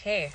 Okay,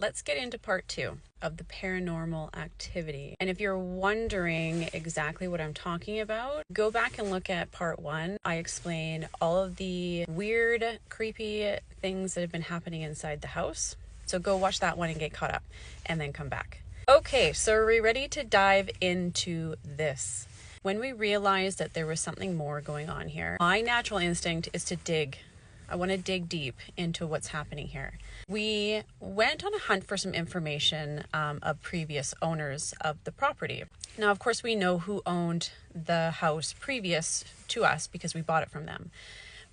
let's get into part 2 of the paranormal activity. And if you're wondering exactly what I'm talking about, go back and look at part 1. I explain all of the weird, creepy things that have been happening inside the house. So go watch that one and get caught up and then come back. Okay, so are we ready to dive into this? When we realized that there was something more going on here, my natural instinct is to dig. I want to dig deep into what's happening here. We went on a hunt for some information of previous owners of the property. Now, of course, we know who owned the house previous to us because we bought it from them.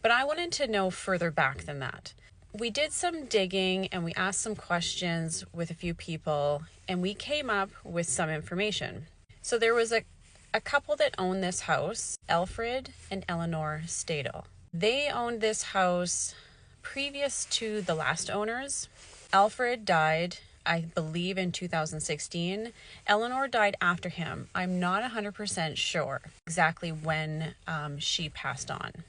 But I wanted to know further back than that. We did some digging and we asked some questions with a few people and we came up with some information. So there was a couple that owned this house, Alfred and Eleanor Stadel. They owned this house previous to the last owners. Alfred died, I believe, in 2016. Eleanor died after him. I'm not 100% sure exactly when she passed on.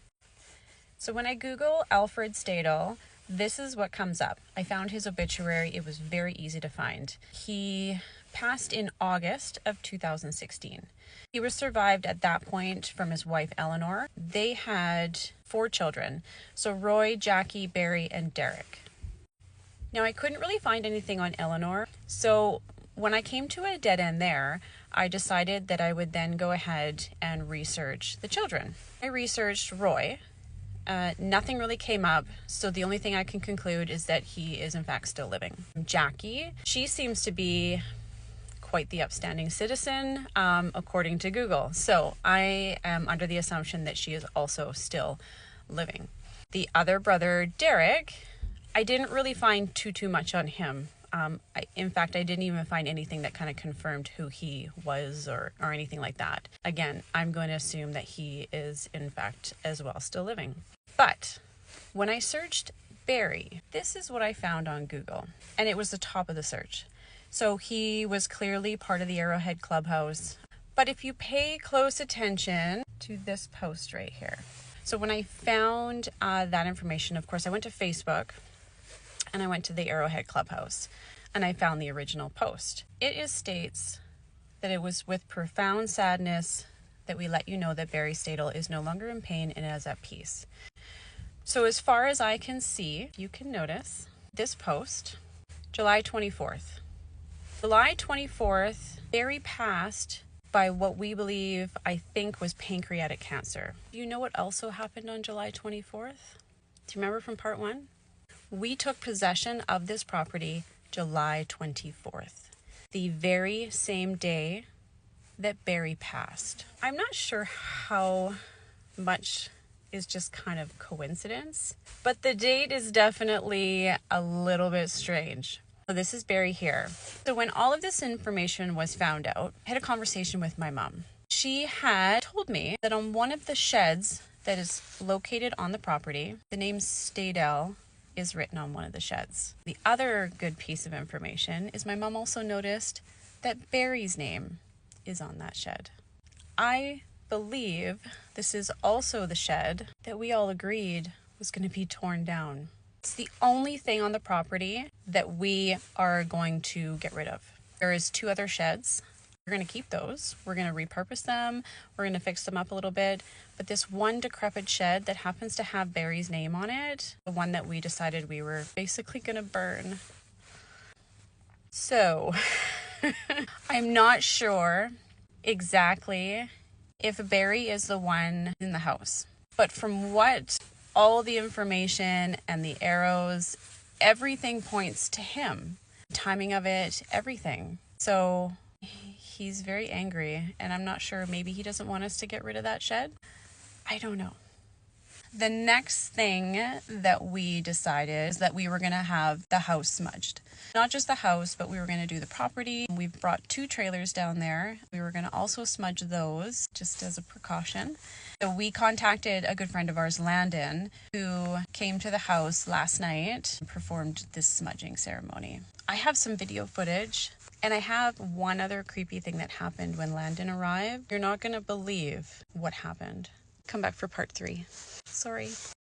So when I Google Alfred Stadel, this is what comes up. I found his obituary. It was very easy to find. He passed in August of 2016. He was survived at that point from his wife, Eleanor. They had 4 children. So Roy, Jackie, Barry, and Derek. Now, I couldn't really find anything on Eleanor. So when I came to a dead end there, I decided that I would then go ahead and research the children. I researched Roy. Nothing really came up, so the only thing I can conclude is that he is in fact still living. Jackie, she seems to be quite the upstanding citizen, according to Google. So I am under the assumption that she is also still living. The other brother, Derek, I didn't really find too much on him. In fact, I didn't even find anything that kind of confirmed who he was or anything like that. Again, I'm going to assume that he is in fact as well still living. But when I searched Barry, this is what I found on Google, and it was the top of the search. So he was clearly part of the Arrowhead Clubhouse. But if you pay close attention to this post right here. So when I found that information, of course, I went to Facebook and I went to the Arrowhead Clubhouse and I found the original post. It states that it was with profound sadness that we let you know that Barry Stadel is no longer in pain and is at peace. So as far as I can see, you can notice this post, July 24th. July 24th, Barry passed by what we believe, I think, was pancreatic cancer. Do you know what also happened on July 24th? Do you remember from part 1? We took possession of this property July 24th, the very same day that Barry passed. I'm not sure how much is just kind of coincidence, but the date is definitely a little bit strange. So this is Barry here. So when all of this information was found out, I had a conversation with my mom. She had told me that on one of the sheds that is located on the property, the name Stadel is written on one of the sheds. The other good piece of information is my mom also noticed that Barry's name is on that shed. I believe this is also the shed that we all agreed was going to be torn down. It's the only thing on the property that we are going to get rid of. There is 2 other sheds. We're going to keep those. We're going to repurpose them. We're going to fix them up a little bit. But this one decrepit shed that happens to have Barry's name on it, the one that we decided we were basically going to burn. So I'm not sure exactly if Barry is the one in the house. But from what all the information and the arrows, everything points to him. The timing of it, everything. So he's very angry, and I'm not sure, maybe he doesn't want us to get rid of that shed. I don't know. The next thing that we decided is that we were going to have the house smudged. Not just the house, but we were going to do the property. We've brought 2 trailers down there. We were going to also smudge those just as a precaution. So we contacted a good friend of ours, Landon, who came to the house last night and performed this smudging ceremony. I have some video footage, and I have one other creepy thing that happened when Landon arrived. You're not going to believe what happened. Come back for part 3. Sorry.